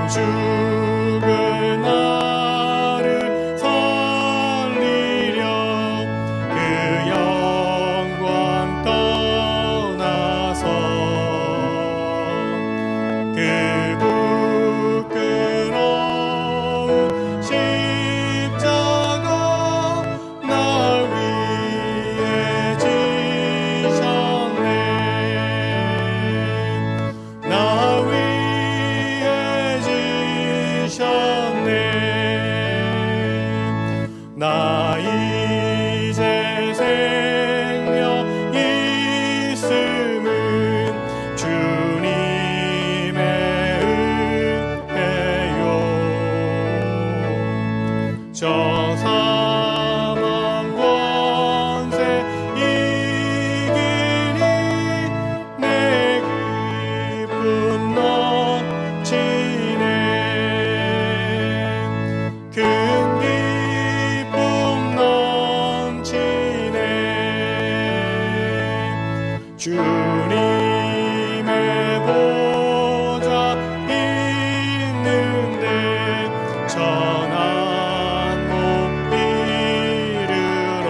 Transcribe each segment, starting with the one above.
죽을 나를 살리려 그 영광 떠나서 그 부끄러운 십자가 날 위해 지셨네. 날 위해 지셨네. 나 이제 생명 있음은 주님의 은혜요. 저 사망 권세 이기니 내 기쁨 넘치네. 큰 기쁨 넘치네. 주님의 보좌 있는데 천한 못 이르러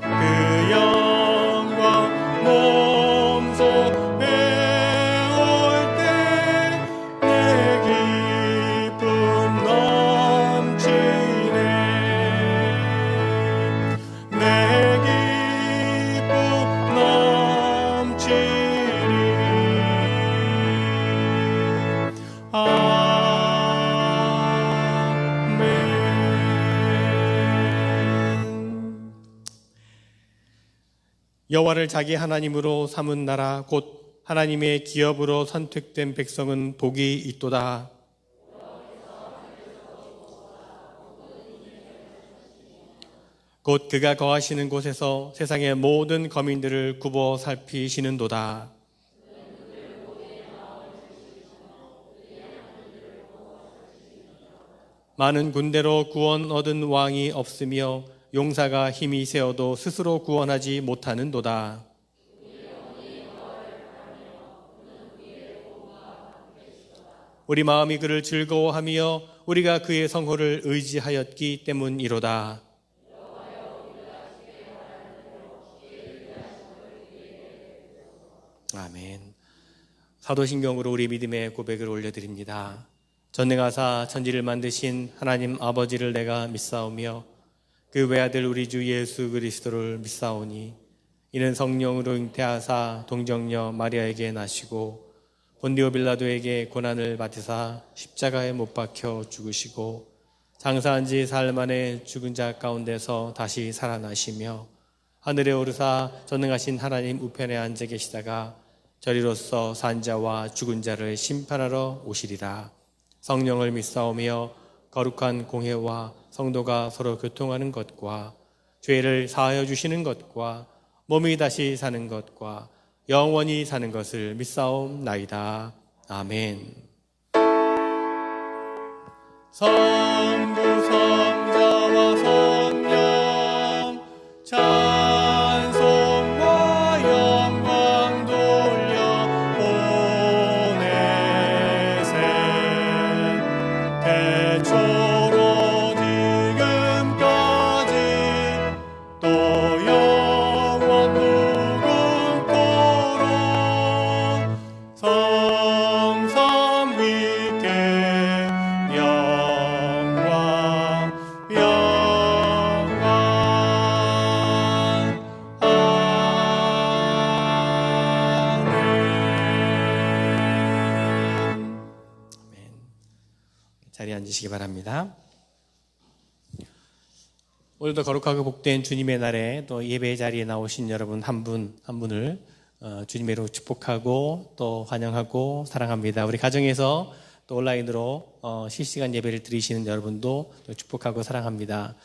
그 영광 몸소 배울 때 내 기쁨 넘치네. 내 기쁨 넘치니. 아멘. 여호와를 자기 하나님으로 삼은 나라 곧 하나님의 기업으로 선택된 백성은 복이 있도다. 곧 그가 거하시는 곳에서 세상의 모든 거민들을 굽어 살피시는도다. 많은 군대로 구원 얻은 왕이 없으며 용사가 힘이 세어도 스스로 구원하지 못하는도다. 우리 마음이 그를 즐거워하며 우리가 그의 성호를 의지하였기 때문이로다. 아멘. 사도신경으로 우리 믿음의 고백을 올려드립니다. 전능하사 천지를 만드신 하나님 아버지를 내가 믿사오며 그 외아들 우리 주 예수 그리스도를 믿사오니 이는 성령으로 잉태하사 동정녀 마리아에게 나시고 본디오 빌라도에게 고난을 받으사 십자가에 못 박혀 죽으시고 장사한 지 사흘 만에 죽은 자 가운데서 다시 살아나시며 하늘에 오르사 전능하신 하나님 우편에 앉아 계시다가 저리로서 산 자와 죽은 자를 심판하러 오시리라. 성령을 믿사오며 거룩한 공회와 성도가 서로 교통하는 것과 죄를 사하여 주시는 것과 몸이 다시 사는 것과 영원히 사는 것을 믿사옵나이다. 아멘. 성부 성자와 성령 찬송과 영광 돌려 보내세. 태초로 지금까지 또 영원 무궁토록 성삼 위께 영광 영광 아멘. 자리에 앉으시기 바랍니다. 오늘도 거룩하고 복된 주님의 날에 또 예배 자리에 나오신 여러분 한 분 한 분을 주님으로 축복하고 또 환영하고 사랑합니다. 우리 가정에서 또 온라인으로 실시간 예배를 드리시는 여러분도 축복하고 사랑합니다.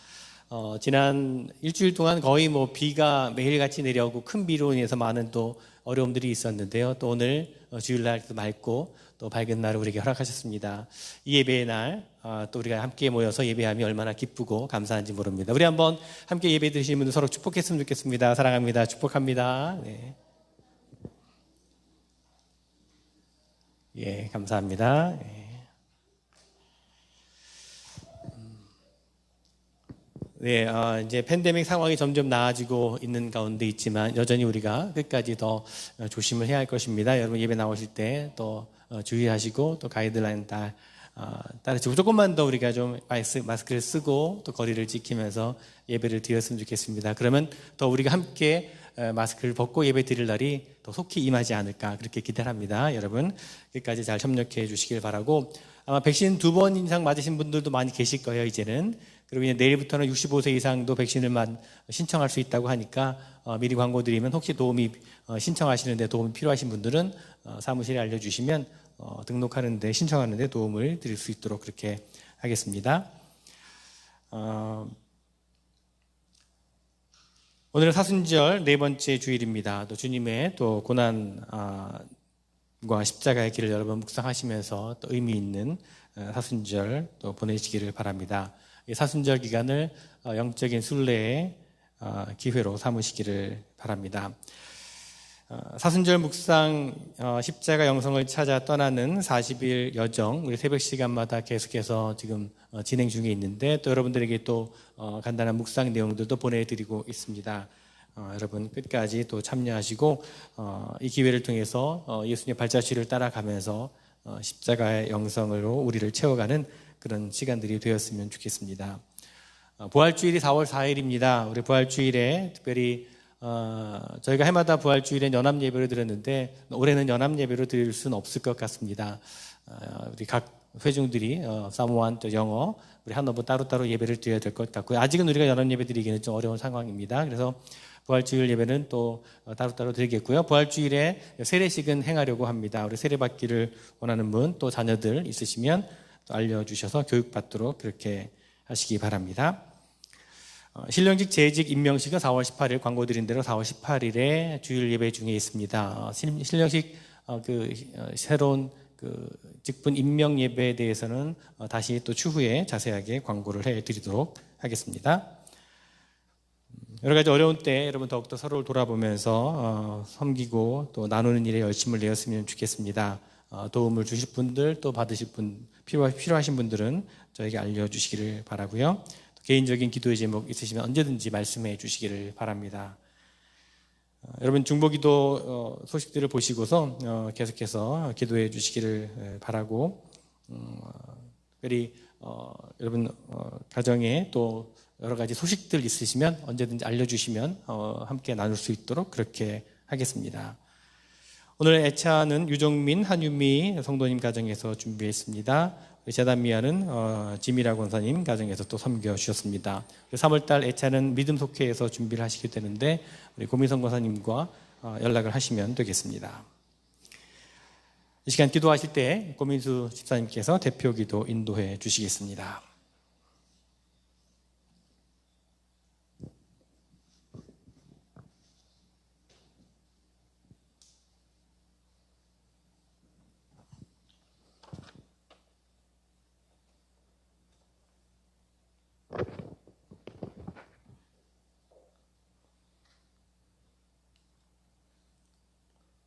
지난 일주일 동안 거의 비가 매일같이 내려오고 큰 비로 인해서 많은 또 어려움들이 있었는데요. 또 오늘 주일날 맑고 또 밝은 날을 우리에게 허락하셨습니다. 이 예배의 날 또 우리가 함께 모여서 예배하며 얼마나 기쁘고 감사한지 모릅니다. 우리 한번 함께 예배 드리시는 분들 서로 축복했으면 좋겠습니다. 사랑합니다. 축복합니다. 네. 예, 감사합니다. 예. 네, 이제 팬데믹 상황이 점점 나아지고 있는 가운데 있지만 여전히 우리가 끝까지 더 조심을 해야 할 것입니다. 여러분 예배 나오실 때 또 주의하시고 또 가이드라인 따르시고 조금만 더 우리가 좀 마스크를 쓰고 또 거리를 지키면서 예배를 드렸으면 좋겠습니다. 그러면 더 우리가 함께 마스크를 벗고 예배 드릴 날이 더 속히 임하지 않을까 그렇게 기대를 합니다. 여러분 끝까지 잘 협력해 주시길 바라고, 아마 백신 2번 이상 맞으신 분들도 많이 계실 거예요 이제는. 그리고 이제 내일부터는 65세 이상도 백신을 신청할 수 있다고 하니까 미리 광고 드리면 혹시 도움이 신청하시는데 도움이 필요하신 분들은 사무실에 알려주시면 등록하는데 신청하는데 도움을 드릴 수 있도록 그렇게 하겠습니다. 오늘은 사순절 네 번째 주일입니다. 또 주님의 또 고난과 십자가의 길을 여러분 묵상하시면서 또 의미 있는 사순절 또 보내시기를 바랍니다. 이 사순절 기간을 영적인 순례의 기회로 삼으시기를 바랍니다. 사순절 묵상 십자가 영성을 찾아 떠나는 40일 여정, 우리 새벽 시간마다 계속해서 지금 진행 중에 있는데 또 여러분들에게 또 간단한 묵상 내용들도 보내드리고 있습니다. 여러분 끝까지 또 참여하시고 이 기회를 통해서 예수님의 발자취를 따라가면서 십자가의 영성으로 우리를 채워가는 그런 시간들이 되었으면 좋겠습니다. 부활주일이 4월 4일입니다. 우리 부활주일에 특별히 저희가 해마다 부활주일에 연합 예배를 드렸는데 올해는 연합 예배로 드릴 수는 없을 것 같습니다. 우리 각 회중들이 사모안 또 영어 우리 한어부 따로따로 예배를 드려야 될 것 같고요. 아직은 우리가 연합 예배 드리기는 좀 어려운 상황입니다. 그래서 부활주일 예배는 또 따로따로 드리겠고요. 부활주일에 세례식은 행하려고 합니다. 우리 세례 받기를 원하는 분 또 자녀들 있으시면 또 알려주셔서 교육받도록 그렇게 하시기 바랍니다. 신령직 재직 임명식은 4월 18일 광고 드린 대로 4월 18일에 주일 예배 중에 있습니다. 신령식 새로운 직분 임명 예배에 대해서는 다시 또 추후에 자세하게 광고를 해드리도록 하겠습니다. 여러 가지 어려운 때 여러분 더욱더 서로를 돌아보면서 섬기고 또 나누는 일에 열심을 내었으면 좋겠습니다. 도움을 주실 분들 또 받으실 분 필요하신 분들은 저에게 알려주시기를 바라고요. 개인적인 기도의 제목 있으시면 언제든지 말씀해 주시기를 바랍니다. 여러분 중보기도 소식들을 보시고서 계속해서 기도해 주시기를 바라고, 특별히 여러분 가정에 또 여러 가지 소식들 있으시면 언제든지 알려주시면 함께 나눌 수 있도록 그렇게 하겠습니다. 오늘 애차는 유정민, 한유미 성도님 가정에서 준비했습니다. 재단미아는 지미라 권사님 가정에서 또 섬겨주셨습니다. 3월달 애차는 믿음 속회에서 준비를 하시게 되는데 우리 고민성 권사님과 연락을 하시면 되겠습니다. 이 시간 기도하실 때 고민수 집사님께서 대표 기도 인도해 주시겠습니다.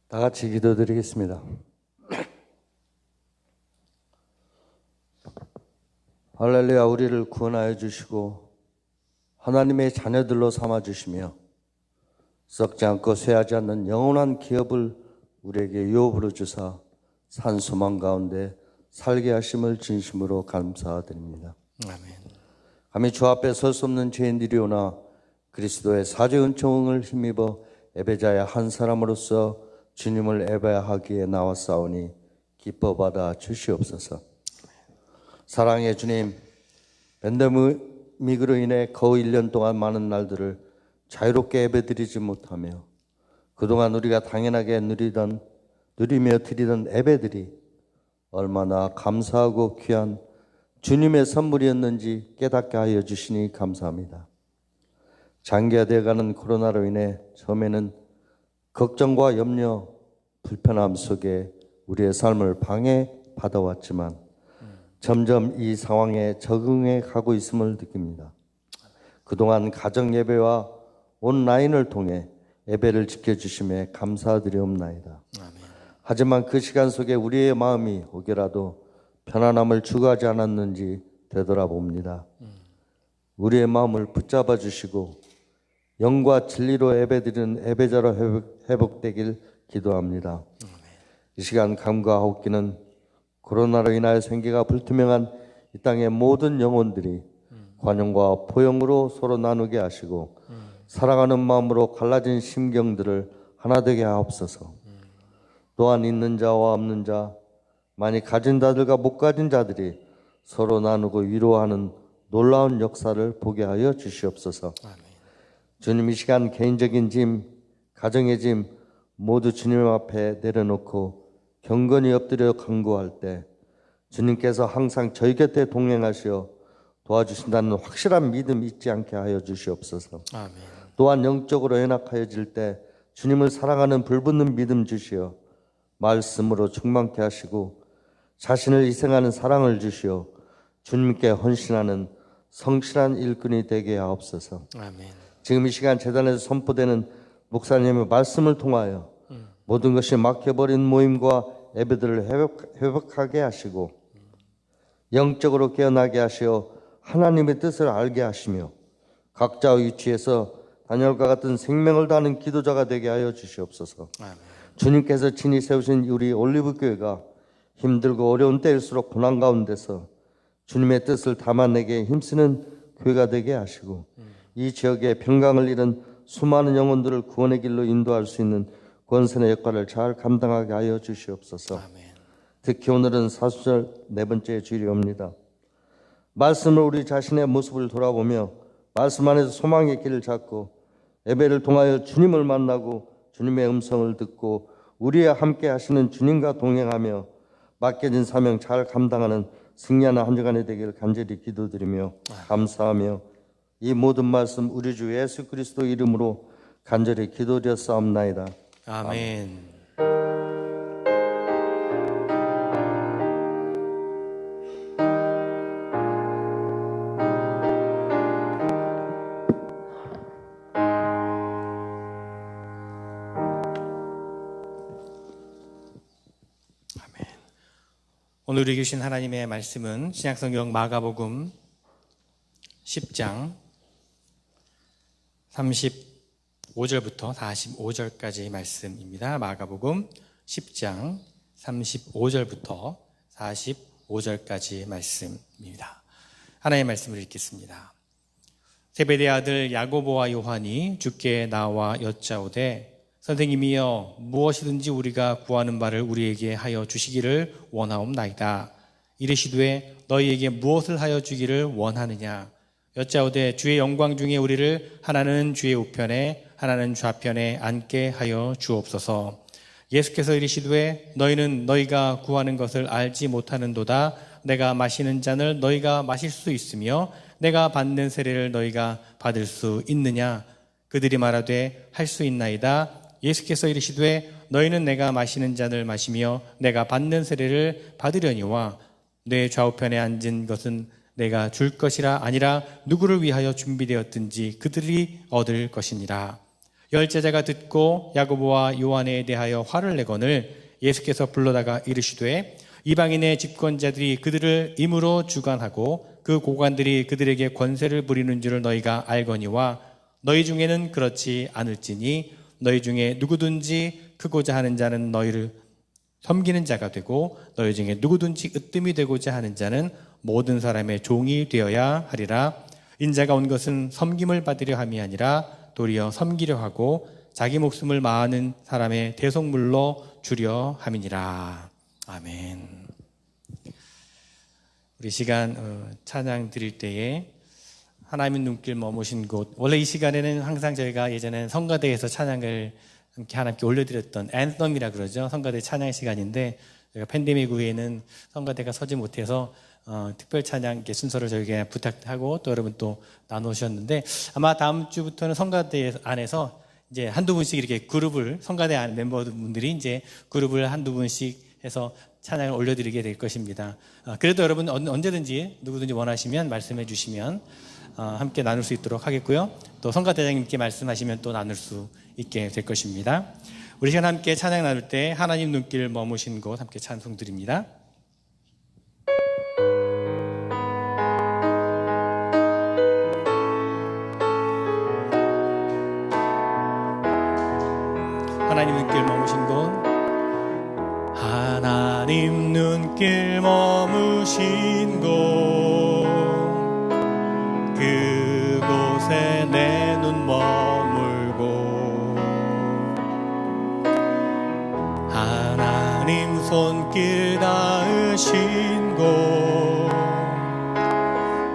다 같이 기도드리겠습니다. 할렐루야. 우리를 구원하여 주시고 하나님의 자녀들로 삼아 주시며 썩지 않고 쇠하지 않는 영원한 기업을 우리에게 유업으로 주사 산 소망 가운데 살게 하심을 진심으로 감사드립니다. 아멘. 감히 주 앞에 설 수 없는 죄인들이오나 그리스도의 사죄 은총을 힘입어 예배자의 한 사람으로서 주님을 예배하기에 나왔사오니 기뻐 받아 주시옵소서. 사랑의 주님, 팬데믹으로 인해 거의 1년 동안 많은 날들을 자유롭게 예배드리지 못하며 그동안 우리가 당연하게 누리며 드리던 예배들이 얼마나 감사하고 귀한 주님의 선물이었는지 깨닫게 하여 주시니 감사합니다. 장기화되어가는 코로나로 인해 처음에는 걱정과 염려, 불편함 속에 우리의 삶을 방해받아왔지만 점점 이 상황에 적응해 가고 있음을 느낍니다. 그동안 가정예배와 온라인을 통해 예배를 지켜주심에 감사드리옵나이다. 하지만 그 시간 속에 우리의 마음이 혹여라도 편안함을 추구하지 않았는지 되돌아봅니다. 우리의 마음을 붙잡아 주시고 영과 진리로 예배드리는 예배자로 회복되길 기도합니다. 이 시간 감과 호기는 코로나로 인하여 생계가 불투명한 이 땅의 모든 영혼들이 관용과 포용으로 서로 나누게 하시고 사랑하는 마음으로 갈라진 심경들을 하나 되게 하옵소서. 또한 있는 자와 없는 자, 많이 가진 자들과 못 가진 자들이 서로 나누고 위로하는 놀라운 역사를 보게 하여 주시옵소서. 주님, 이 시간 개인적인 짐, 가정의 짐 모두 주님 앞에 내려놓고 경건히 엎드려 간구할 때 주님께서 항상 저희 곁에 동행하시어 도와주신다는 확실한 믿음 잊지 않게 하여 주시옵소서. 아멘. 또한 영적으로 연약하여질 때 주님을 사랑하는 불붙는 믿음 주시어 말씀으로 충만케 하시고 자신을 희생하는 사랑을 주시어 주님께 헌신하는 성실한 일꾼이 되게 하옵소서. 아멘. 지금 이 시간 재단에서 선포되는 목사님의 말씀을 통하여 모든 것이 막혀버린 모임과 예배들을 회복하게 하시고 영적으로 깨어나게 하시어 하나님의 뜻을 알게 하시며 각자의 위치에서 다니엘과 같은 생명을 다하는 기도자가 되게 하여 주시옵소서. 아멘. 주님께서 친히 세우신 우리 올리브교회가 힘들고 어려운 때일수록 고난 가운데서 주님의 뜻을 담아내게 힘쓰는 교회가 되게 하시고 이 지역에 평강을 잃은 수많은 영혼들을 구원의 길로 인도할 수 있는 권선의 역할을 잘 감당하게 하여 주시옵소서. 아멘. 특히 오늘은 사수절 네 번째 주일입니다. 말씀을 우리 자신의 모습을 돌아보며 말씀 안에서 소망의 길을 찾고 예배를 통하여 주님을 만나고 주님의 음성을 듣고 우리와 함께 하시는 주님과 동행하며 맡겨진 사명 잘 감당하는 승리하는 한 주간이 되기를 간절히 기도드리며 감사하며 이 모든 말씀 우리 주 예수 그리스도 이름으로 간절히 기도드렸사옵나이다. 아멘. 오늘 우리 주신 하나님의 말씀은 신약성경 마가복음 10장 35절부터 45절까지 말씀입니다. 마가복음 10장 35절부터 45절까지 말씀입니다. 하나님의 말씀을 읽겠습니다. 세베대의 아들 야고보와 요한이 주께 나와 여짜오되 선생님이여 무엇이든지 우리가 구하는 바를 우리에게 하여 주시기를 원하옵나이다. 이르시되 너희에게 무엇을 하여 주기를 원하느냐. 여짜오되 주의 영광 중에 우리를 하나는 주의 우편에 하나는 좌편에 앉게 하여 주옵소서. 예수께서 이르시되 너희는 너희가 구하는 것을 알지 못하는도다. 내가 마시는 잔을 너희가 마실 수 있으며 내가 받는 세례를 너희가 받을 수 있느냐. 그들이 말하되 할 수 있나이다. 예수께서 이르시되 너희는 내가 마시는 잔을 마시며 내가 받는 세례를 받으려니와 내 좌우편에 앉은 것은 내가 줄 것이라 아니라 누구를 위하여 준비되었든지 그들이 얻을 것이니라. 열제자가 듣고 야고보와 요한에 대하여 화를 내거늘 예수께서 불러다가 이르시되 이방인의 집권자들이 그들을 임으로 주관하고 그 고관들이 그들에게 권세를 부리는 줄을 너희가 알거니와 너희 중에는 그렇지 않을지니 너희 중에 누구든지 크고자 하는 자는 너희를 섬기는 자가 되고 너희 중에 누구든지 으뜸이 되고자 하는 자는 모든 사람의 종이 되어야 하리라. 인자가 온 것은 섬김을 받으려 함이 아니라 도리어 섬기려 하고 자기 목숨을 많은 사람의 대속물로 주려 함이니라. 아멘. 우리 시간 찬양 드릴 때에 하나님의 눈길 머무신 곳, 원래 이 시간에는 항상 저희가 예전에는 성가대에서 찬양을 하나님께 올려드렸던 앤썸이라 그러죠. 성가대 찬양 시간인데 저희가 팬데믹 후에는 성가대가 서지 못해서 특별 찬양 순서를 저희가 부탁하고 또 여러분 또 나누셨는데 아마 다음 주부터는 성가대 안에서 이제 한두 분씩 이렇게 그룹을 성가대 안 멤버분들이 이제 그룹을 한두 분씩 해서 찬양을 올려드리게 될 것입니다. 그래도 여러분 언제든지 누구든지 원하시면 말씀해 주시면 함께 나눌 수 있도록 하겠고요. 또 성가대장님께 말씀하시면 또 나눌 수 있게 될 것입니다. 우리 시간 함께 찬양 나눌 때 하나님 눈길 머무신 곳 함께 찬송 드립니다. 하나님 눈길 머무신 곳, 하나님 눈길 머무신 곳, 그곳에 내 눈 머물고, 하나님 손길 닿으신 곳,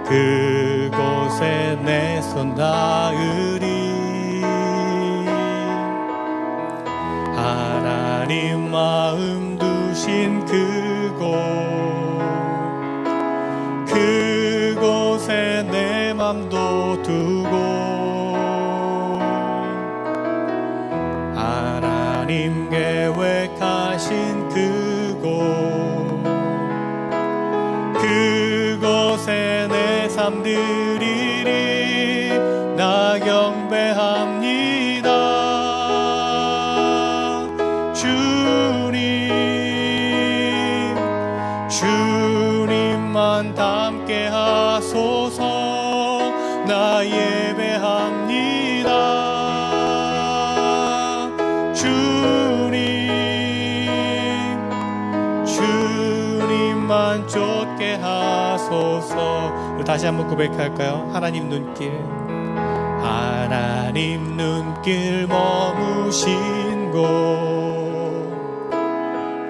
그곳에 내 손 닿으리. 하나님 마음 두신 그곳에 내 맘도 두고, 하나님 계획하신 그곳에 내 삶 드리리. 나 경배합니다. 주님만 닮게 하소서. 나 예배합니다. 주님만 쫓게 하소서. 우리 다시 한번 고백할까요? 하나님 눈길, 하나님 눈길 머무신 곳,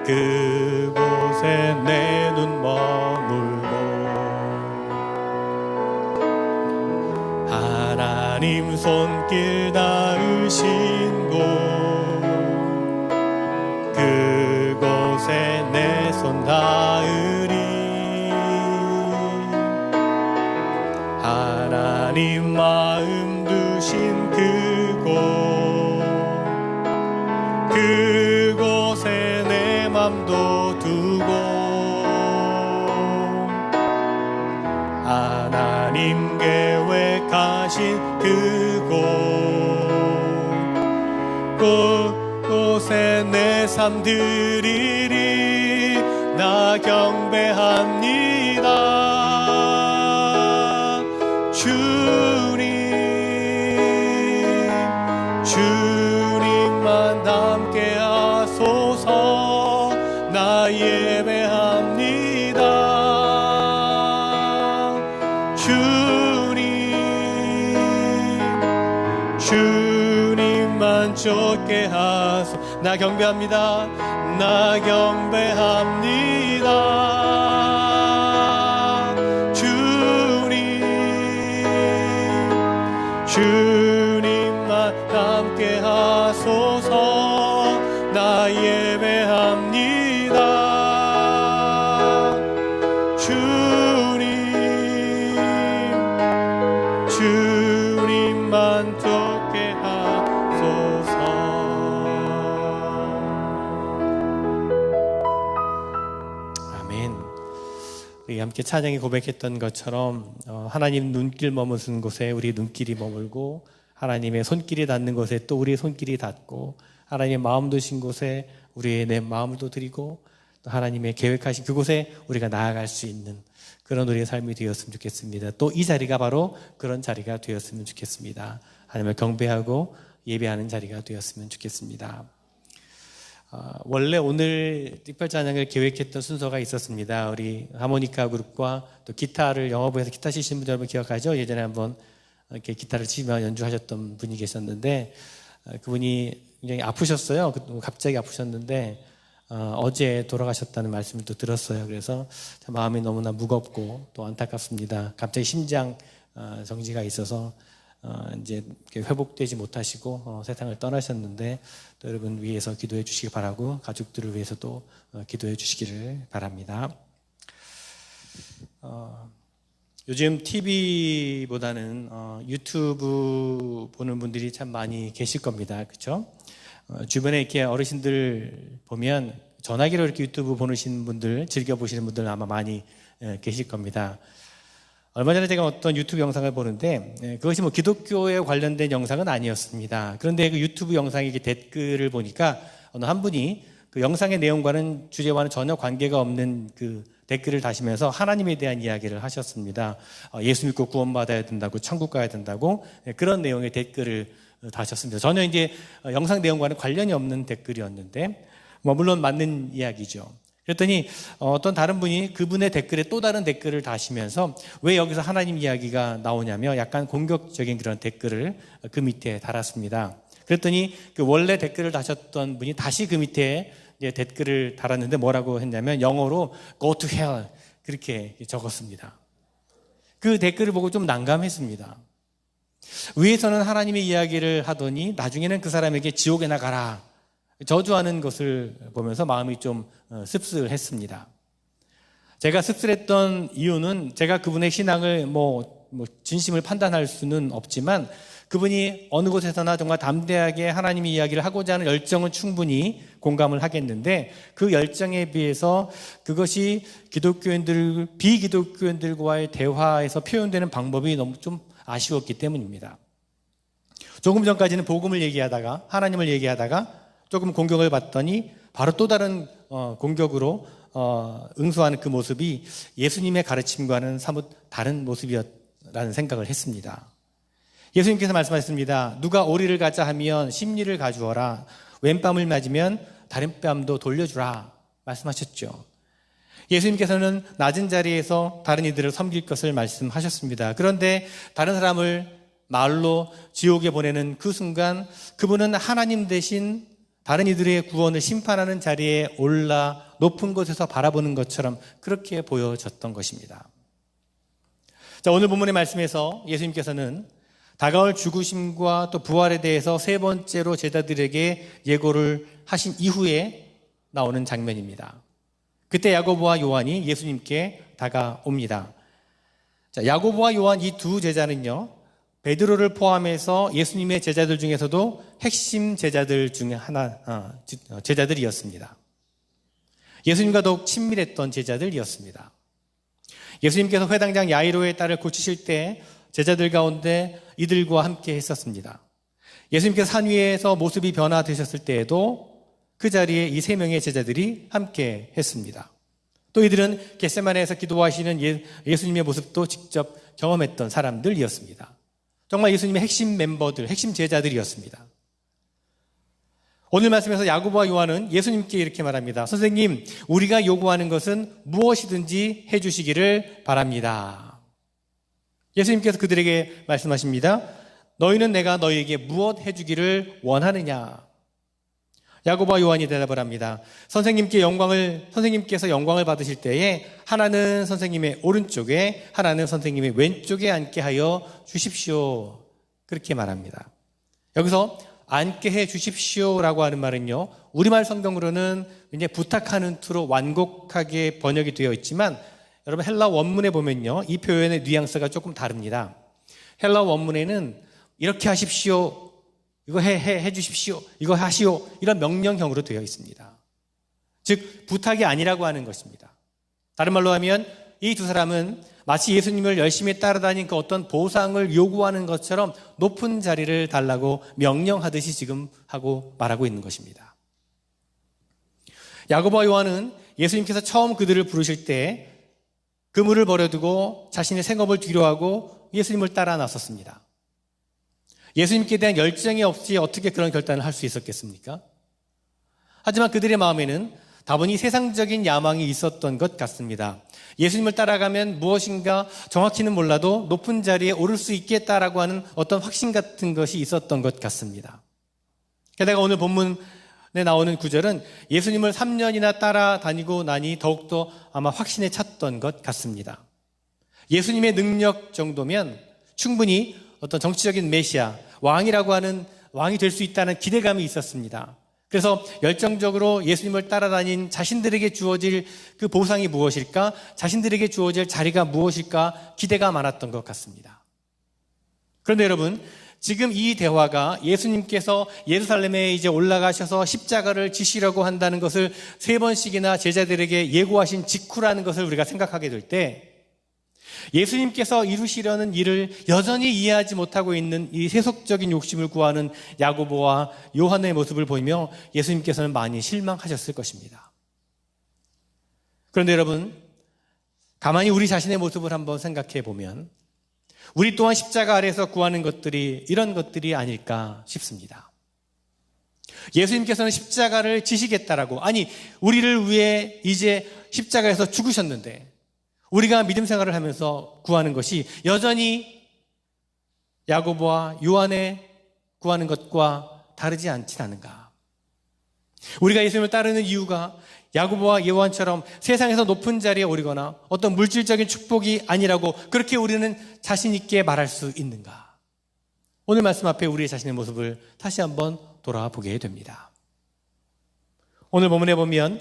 그곳에 내 눈 머물고, 하나님 손길 닿으신 곳, 그곳에 내 손 닿으리. 하나님 마음 두신 그곳에 내 맘도 두고, 하나님 계획하신 그곳에 내 삶 드리리. 나 경배합니다. 주님만 닮게 하소서. 나 예배합니다. 주님만 쫓게 하소서. 나 경배합니다. 나 경배합니다. 주님만 닮게 하소서. 나 예배합니다. 주님만 쫓게 하소서. 아멘. 우리 함께 찬양이 고백했던 것처럼 하나님 눈길 머무는 곳에 우리 눈길이 머물고, 하나님의 손길이 닿는 곳에 또 우리의 손길이 닿고, 하나님의 마음 두신 곳에 우리의 내 마음도 드리고, 또 하나님의 계획하신 그곳에 우리가 나아갈 수 있는 그런 우리의 삶이 되었으면 좋겠습니다. 또 이 자리가 바로 그런 자리가 되었으면 좋겠습니다. 하나님을 경배하고 예배하는 자리가 되었으면 좋겠습니다. 원래 오늘 특별찬양을 계획했던 순서가 있었습니다. 우리 하모니카 그룹과 또 기타를 영어부에서 기타 치시는 분들 여러분 기억하죠? 예전에 한번 이렇게 기타를 치며 연주하셨던 분이 계셨는데, 그분이 굉장히 아프셨어요. 갑자기 아프셨는데 어제 돌아가셨다는 말씀을 또 들었어요. 그래서 참 마음이 너무나 무겁고 또 안타깝습니다. 갑자기 심장 정지가 있어서 이제 회복되지 못하시고 세상을 떠나셨는데, 또 여러분 위해서 기도해 주시기 바라고, 가족들을 위해서도 기도해 주시기를 바랍니다. 요즘 TV보다는 유튜브 보는 분들이 참 많이 계실 겁니다. 그렇죠? 주변에 이렇게 어르신들 보면 전화기로 이렇게 유튜브 보시는 분들, 즐겨 보시는 분들 아마 많이 계실 겁니다. 얼마 전에 제가 어떤 유튜브 영상을 보는데 그것이 뭐 기독교에 관련된 영상은 아니었습니다. 그런데 그 유튜브 영상의 댓글을 보니까 어느 한 분이 그 영상의 내용과는 주제와는 전혀 관계가 없는 그 댓글을 다시면서 하나님에 대한 이야기를 하셨습니다. 예수 믿고 구원받아야 된다고, 천국 가야 된다고, 그런 내용의 댓글을 다셨습니다. 전혀 이제 영상 내용과는 관련이 없는 댓글이었는데 뭐 물론 맞는 이야기죠. 그랬더니 어떤 다른 분이 그분의 댓글에 또 다른 댓글을 다시면서 왜 여기서 하나님 이야기가 나오냐며 약간 공격적인 그런 댓글을 그 밑에 달았습니다. 그랬더니 그 원래 댓글을 다셨던 분이 다시 그 밑에 이제 댓글을 달았는데 뭐라고 했냐면 영어로 go to hell 그렇게 적었습니다. 그 댓글을 보고 좀 난감했습니다. 위에서는 하나님의 이야기를 하더니 나중에는 그 사람에게 지옥에 나가라 저주하는 것을 보면서 마음이 좀 씁쓸했습니다. 제가 씁쓸했던 이유는 제가 그분의 신앙을 뭐 진심을 판단할 수는 없지만 그분이 어느 곳에서나 정말 담대하게 하나님의 이야기를 하고자 하는 열정은 충분히 공감을 하겠는데 그 열정에 비해서 그것이 비기독교인들과의 대화에서 표현되는 방법이 너무 좀 아쉬웠기 때문입니다. 조금 전까지는 복음을 얘기하다가 하나님을 얘기하다가 조금 공격을 받더니 바로 또 다른 공격으로 응수하는 그 모습이 예수님의 가르침과는 사뭇 다른 모습이었라는 생각을 했습니다. 예수님께서 말씀하셨습니다. 누가 오리를 가자 하면 심리를 가주어라. 왼뺨을 맞으면 다른 뺨도 돌려주라 말씀하셨죠. 예수님께서는 낮은 자리에서 다른 이들을 섬길 것을 말씀하셨습니다. 그런데 다른 사람을 마을로 지옥에 보내는 그 순간 그분은 하나님 대신 다른 이들의 구원을 심판하는 자리에 올라 높은 곳에서 바라보는 것처럼 그렇게 보여졌던 것입니다. 자, 오늘 본문의 말씀에서 예수님께서는 다가올 죽으심과 또 부활에 대해서 세 번째로 제자들에게 예고를 하신 이후에 나오는 장면입니다. 그때 야고보와 요한이 예수님께 다가옵니다. 자, 야고보와 요한 이 두 제자는요, 베드로를 포함해서 예수님의 제자들 중에서도 핵심 제자들 중에 제자들이었습니다. 예수님과 더욱 친밀했던 제자들이었습니다. 예수님께서 회당장 야이로의 딸을 고치실 때 제자들 가운데 이들과 함께 했었습니다. 예수님께서 산 위에서 모습이 변화되셨을 때에도 그 자리에 이 세 명의 제자들이 함께 했습니다. 또 이들은 겟세마네에서 기도하시는 예수님의 모습도 직접 경험했던 사람들이었습니다. 정말 예수님의 핵심 멤버들, 핵심 제자들이었습니다. 오늘 말씀에서 야고보와 요한은 예수님께 이렇게 말합니다. 선생님, 우리가 요구하는 것은 무엇이든지 해주시기를 바랍니다. 예수님께서 그들에게 말씀하십니다. 너희는 내가 너희에게 무엇 해주기를 원하느냐? 야고보와 요한이 대답을 합니다. 선생님께서 영광을 받으실 때에 하나는 선생님의 오른쪽에 하나는 선생님의 왼쪽에 앉게 하여 주십시오. 그렇게 말합니다. 여기서 앉게 해 주십시오라고 하는 말은요, 우리말 성경으로는 이제 부탁하는 투로 완곡하게 번역이 되어 있지만 여러분 헬라 원문에 보면요, 이 표현의 뉘앙스가 조금 다릅니다. 헬라 원문에는 이렇게 하십시오, 이거 해 주십시오, 이거 하시오, 이런 명령형으로 되어 있습니다. 즉 부탁이 아니라고 하는 것입니다. 다른 말로 하면 이 두 사람은 마치 예수님을 열심히 따라다닌 그 어떤 보상을 요구하는 것처럼 높은 자리를 달라고 명령하듯이 지금 하고 말하고 있는 것입니다. 야고보와 요한은 예수님께서 처음 그들을 부르실 때 그물을 버려두고 자신의 생업을 뒤로하고 예수님을 따라 나섰습니다. 예수님께 대한 열정이 없이 어떻게 그런 결단을 할 수 있었겠습니까? 하지만 그들의 마음에는 다분히 세상적인 야망이 있었던 것 같습니다. 예수님을 따라가면 무엇인가 정확히는 몰라도 높은 자리에 오를 수 있겠다라고 하는 어떤 확신 같은 것이 있었던 것 같습니다. 게다가 오늘 본문에 나오는 구절은 예수님을 3년이나 따라다니고 나니 더욱더 아마 확신에 찼던 것 같습니다. 예수님의 능력 정도면 충분히 어떤 정치적인 메시아, 왕이라고 하는 왕이 될 수 있다는 기대감이 있었습니다. 그래서 열정적으로 예수님을 따라다닌 자신들에게 주어질 그 보상이 무엇일까? 자신들에게 주어질 자리가 무엇일까? 기대가 많았던 것 같습니다. 그런데 여러분, 지금 이 대화가 예수님께서 예루살렘에 이제 올라가셔서 십자가를 지시려고 한다는 것을 3번씩이나 제자들에게 예고하신 직후라는 것을 우리가 생각하게 될 때 예수님께서 이루시려는 일을 여전히 이해하지 못하고 있는 이 세속적인 욕심을 구하는 야고보와 요한의 모습을 보이며 예수님께서는 많이 실망하셨을 것입니다. 그런데 여러분, 가만히 우리 자신의 모습을 한번 생각해 보면 우리 또한 십자가 아래에서 구하는 것들이 이런 것들이 아닐까 싶습니다. 예수님께서는 십자가를 지시겠다라고, 아니 우리를 위해 이제 십자가에서 죽으셨는데 우리가 믿음 생활을 하면서 구하는 것이 여전히 야고보와 요한의 구하는 것과 다르지 않지 않은가? 우리가 예수님을 따르는 이유가 야고보와 요한처럼 세상에서 높은 자리에 오르거나 어떤 물질적인 축복이 아니라고 그렇게 우리는 자신 있게 말할 수 있는가? 오늘 말씀 앞에 우리 자신의 모습을 다시 한번 돌아보게 됩니다. 오늘 본문에 보면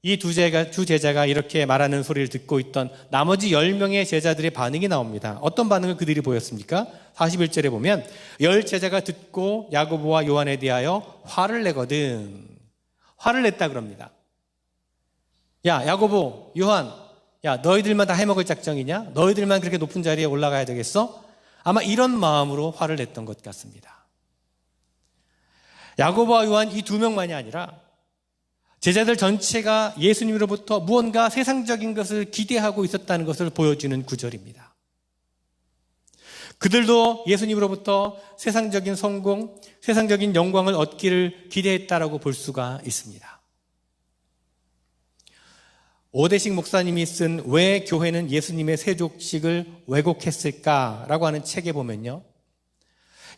이 두 제자가 이렇게 말하는 소리를 듣고 있던 나머지 10명의 제자들의 반응이 나옵니다. 어떤 반응을 그들이 보였습니까? 41절에 보면 10 제자가 듣고 야고보와 요한에 대하여 화를 내거든. 화를 냈다 그럽니다. 야, 야고보, 요한, 야, 너희들만 다 해먹을 작정이냐? 너희들만 그렇게 높은 자리에 올라가야 되겠어? 아마 이런 마음으로 화를 냈던 것 같습니다. 야고보와 요한 이 두 명만이 아니라 제자들 전체가 예수님으로부터 무언가 세상적인 것을 기대하고 있었다는 것을 보여주는 구절입니다. 그들도 예수님으로부터 세상적인 성공, 세상적인 영광을 얻기를 기대했다라고 볼 수가 있습니다. 오대식 목사님이 쓴 왜 교회는 예수님의 세족식을 왜곡했을까라고 하는 책에 보면요,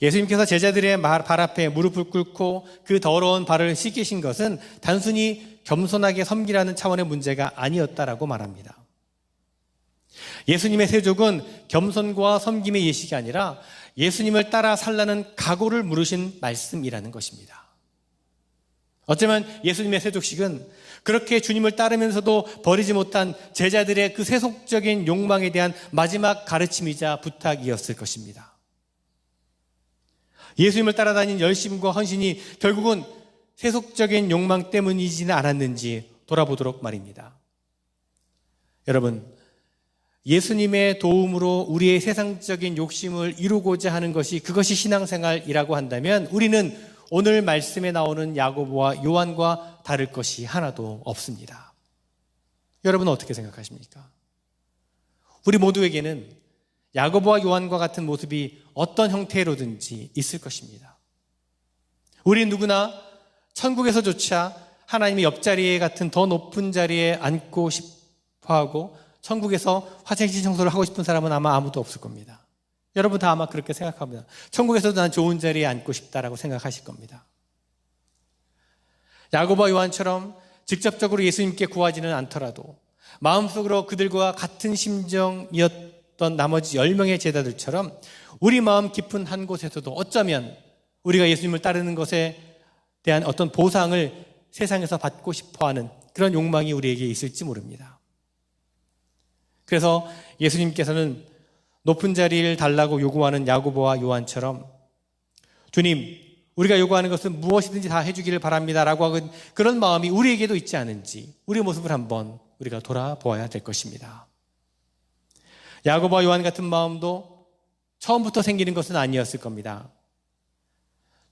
예수님께서 제자들의 발 앞에 무릎을 꿇고 그 더러운 발을 씻기신 것은 단순히 겸손하게 섬기라는 차원의 문제가 아니었다라고 말합니다. 예수님의 세족은 겸손과 섬김의 예식이 아니라 예수님을 따라 살라는 각오를 물으신 말씀이라는 것입니다. 어쩌면 예수님의 세족식은 그렇게 주님을 따르면서도 버리지 못한 제자들의 그 세속적인 욕망에 대한 마지막 가르침이자 부탁이었을 것입니다. 예수님을 따라다닌 열심과 헌신이 결국은 세속적인 욕망 때문이지는 않았는지 돌아보도록 말입니다. 여러분, 예수님의 도움으로 우리의 세상적인 욕심을 이루고자 하는 그것이 신앙생활이라고 한다면 우리는 오늘 말씀에 나오는 야고보와 요한과 다를 것이 하나도 없습니다. 여러분은 어떻게 생각하십니까? 우리 모두에게는 야고보와 요한과 같은 모습이 어떤 형태로든지 있을 것입니다. 우리 누구나 천국에서조차 하나님의 옆자리에 같은 더 높은 자리에 앉고 싶어하고 천국에서 화장실 청소를 하고 싶은 사람은 아마 아무도 없을 겁니다. 여러분 다 아마 그렇게 생각합니다. 천국에서도 난 좋은 자리에 앉고 싶다라고 생각하실 겁니다. 야고보와 요한처럼 직접적으로 예수님께 구하지는 않더라도 마음속으로 그들과 같은 심정이었던 나머지 10명의 제자들처럼 우리 마음 깊은 한 곳에서도 어쩌면 우리가 예수님을 따르는 것에 대한 어떤 보상을 세상에서 받고 싶어하는 그런 욕망이 우리에게 있을지 모릅니다. 그래서 예수님께서는 높은 자리를 달라고 요구하는 야고보와 요한처럼 주님, 우리가 요구하는 것은 무엇이든지 다 해주기를 바랍니다 라고 하는 그런 마음이 우리에게도 있지 않은지 우리의 모습을 한번 우리가 돌아보아야 될 것입니다. 야고보와 요한 같은 마음도 처음부터 생기는 것은 아니었을 겁니다.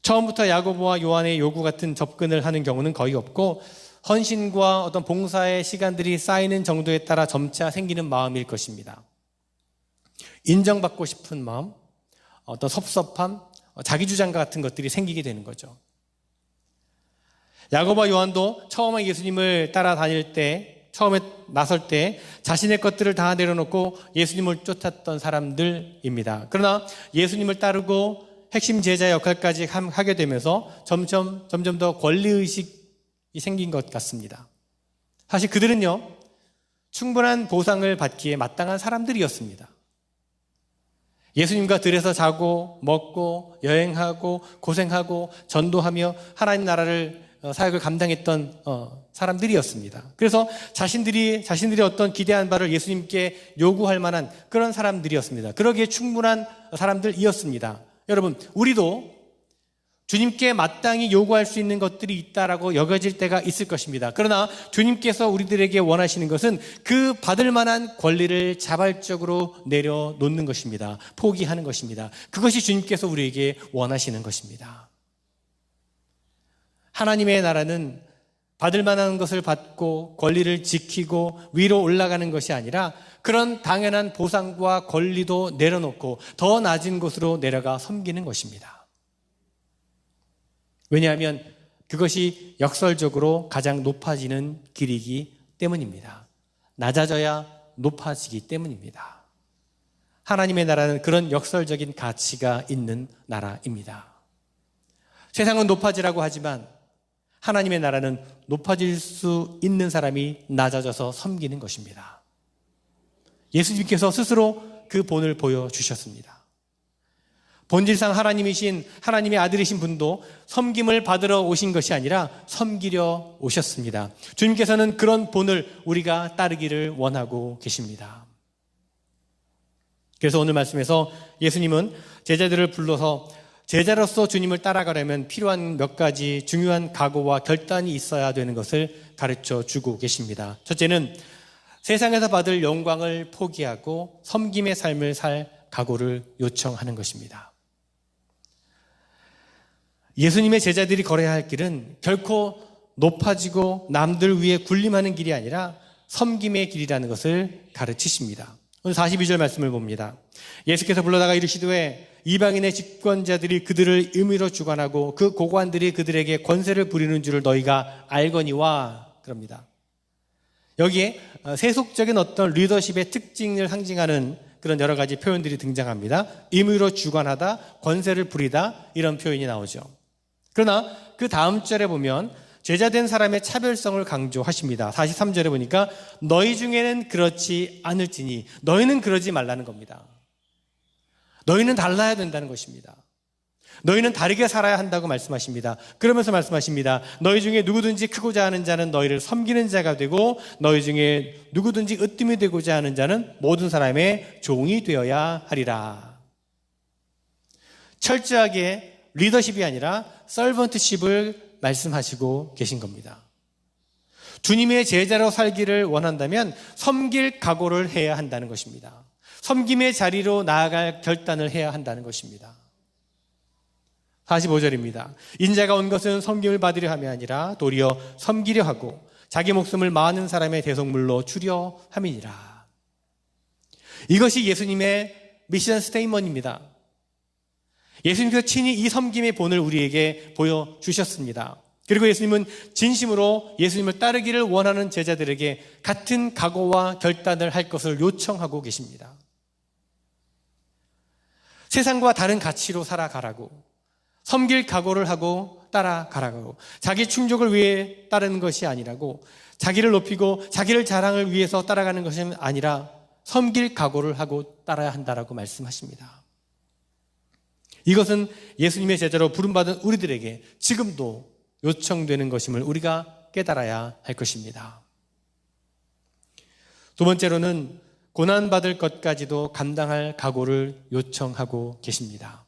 처음부터 야고보와 요한의 요구 같은 접근을 하는 경우는 거의 없고 헌신과 어떤 봉사의 시간들이 쌓이는 정도에 따라 점차 생기는 마음일 것입니다. 인정받고 싶은 마음, 어떤 섭섭함, 자기주장과 같은 것들이 생기게 되는 거죠. 야고보와 요한도 처음에 예수님을 따라다닐 때, 처음에 나설 때 자신의 것들을 다 내려놓고 예수님을 쫓았던 사람들입니다. 그러나 예수님을 따르고 핵심 제자 역할까지 하게 되면서 점점 더 권리의식이 생긴 것 같습니다. 사실 그들은요, 충분한 보상을 받기에 마땅한 사람들이었습니다. 예수님과 들에서 자고 먹고 여행하고 고생하고 전도하며 하나님 나라를 사역을 감당했던 사람들이었습니다. 그래서 자신들이 어떤 기대한 바를 예수님께 요구할 만한 그런 사람들이었습니다. 그러기에 충분한 사람들이었습니다. 여러분, 우리도 주님께 마땅히 요구할 수 있는 것들이 있다라고 여겨질 때가 있을 것입니다. 그러나 주님께서 우리들에게 원하시는 것은 그 받을 만한 권리를 자발적으로 내려놓는 것입니다. 포기하는 것입니다. 그것이 주님께서 우리에게 원하시는 것입니다. 하나님의 나라는 받을 만한 것을 받고 권리를 지키고 위로 올라가는 것이 아니라 그런 당연한 보상과 권리도 내려놓고 더 낮은 곳으로 내려가 섬기는 것입니다. 왜냐하면 그것이 역설적으로 가장 높아지는 길이기 때문입니다. 낮아져야 높아지기 때문입니다. 하나님의 나라는 그런 역설적인 가치가 있는 나라입니다. 세상은 높아지라고 하지만 하나님의 나라는 높아질 수 있는 사람이 낮아져서 섬기는 것입니다. 예수님께서 스스로 그 본을 보여주셨습니다. 본질상 하나님이신 하나님의 아들이신 분도 섬김을 받으러 오신 것이 아니라 섬기려 오셨습니다. 주님께서는 그런 본을 우리가 따르기를 원하고 계십니다. 그래서 오늘 말씀에서 예수님은 제자들을 불러서 제자로서 주님을 따라가려면 필요한 몇 가지 중요한 각오와 결단이 있어야 되는 것을 가르쳐 주고 계십니다. 첫째는 세상에서 받을 영광을 포기하고 섬김의 삶을 살 각오를 요청하는 것입니다. 예수님의 제자들이 걸어야 할 길은 결코 높아지고 남들 위에 군림하는 길이 아니라 섬김의 길이라는 것을 가르치십니다. 오늘 42절 말씀을 봅니다. 예수께서 불러다가 이르시되 이방인의 집권자들이 그들을 임의로 주관하고 그 고관들이 그들에게 권세를 부리는 줄을 너희가 알거니와 그럽니다. 여기에 세속적인 어떤 리더십의 특징을 상징하는 그런 여러 가지 표현들이 등장합니다. 임의로 주관하다, 권세를 부리다 이런 표현이 나오죠. 그러나 그 다음 절에 보면 제자된 사람의 차별성을 강조하십니다. 43절에 보니까 너희 중에는 그렇지 않을지니 너희는 그러지 말라는 겁니다. 너희는 달라야 된다는 것입니다. 너희는 다르게 살아야 한다고 말씀하십니다. 그러면서 말씀하십니다. 너희 중에 누구든지 크고자 하는 자는 너희를 섬기는 자가 되고 너희 중에 누구든지 으뜸이 되고자 하는 자는 모든 사람의 종이 되어야 하리라. 철저하게 리더십이 아니라 서번트십을 말씀하시고 계신 겁니다. 주님의 제자로 살기를 원한다면 섬길 각오를 해야 한다는 것입니다. 섬김의 자리로 나아갈 결단을 해야 한다는 것입니다. 45절입니다. 인자가 온 것은 섬김을 받으려 함이 아니라 도리어 섬기려 하고 자기 목숨을 많은 사람의 대속물로 주려 함이니라. 이것이 예수님의 미션 스테이트먼트입니다. 예수님께서 친히 이 섬김의 본을 우리에게 보여주셨습니다. 그리고 예수님은 진심으로 예수님을 따르기를 원하는 제자들에게 같은 각오와 결단을 할 것을 요청하고 계십니다. 세상과 다른 가치로 살아가라고, 섬길 각오를 하고 따라가라고, 자기 충족을 위해 따르는 것이 아니라고, 자기를 높이고 자기를 자랑을 위해서 따라가는 것이 아니라 섬길 각오를 하고 따라야 한다라고 말씀하십니다. 이것은 예수님의 제자로 부름받은 우리들에게 지금도 요청되는 것임을 우리가 깨달아야 할 것입니다. 두 번째로는 고난받을 것까지도 감당할 각오를 요청하고 계십니다.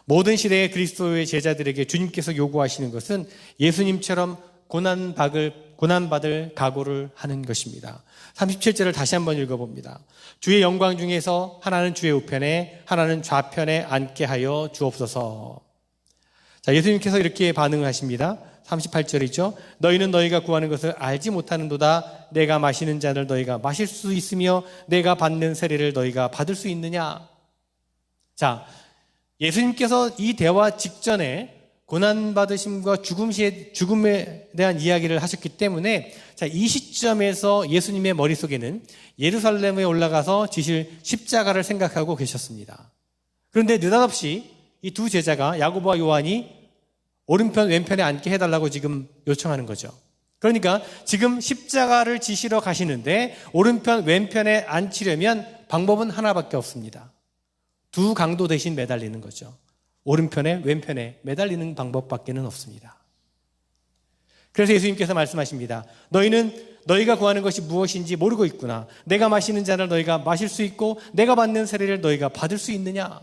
모든 시대의 그리스도의 제자들에게 주님께서 요구하시는 것은 예수님처럼 고난받을 각오를 하는 것입니다. 37절을 다시 한번 읽어봅니다. 주의 영광 중에서 하나는 주의 우편에 하나는 좌편에 앉게 하여 주옵소서. 자, 예수님께서 이렇게 반응을 하십니다. 38절이죠. 너희는 너희가 구하는 것을 알지 못하는도다. 내가 마시는 잔을 너희가 마실 수 있으며 내가 받는 세례를 너희가 받을 수 있느냐. 자, 예수님께서 이 대화 직전에 고난받으심과 죽음에 대한 이야기를 하셨기 때문에 자, 이 시점에서 예수님의 머릿속에는 예루살렘에 올라가서 지실 십자가를 생각하고 계셨습니다. 그런데 느닷없이 이 두 제자가 야고보와 요한이 오른편 왼편에 앉게 해달라고 지금 요청하는 거죠. 그러니까 지금 십자가를 지시러 가시는데 오른편 왼편에 앉히려면 방법은 하나밖에 없습니다. 두 강도 대신 매달리는 거죠. 오른편에 왼편에 매달리는 방법밖에는 없습니다. 그래서 예수님께서 말씀하십니다. 너희는 너희가 구하는 것이 무엇인지 모르고 있구나. 내가 마시는 잔을 너희가 마실 수 있고 내가 받는 세례를 너희가 받을 수 있느냐.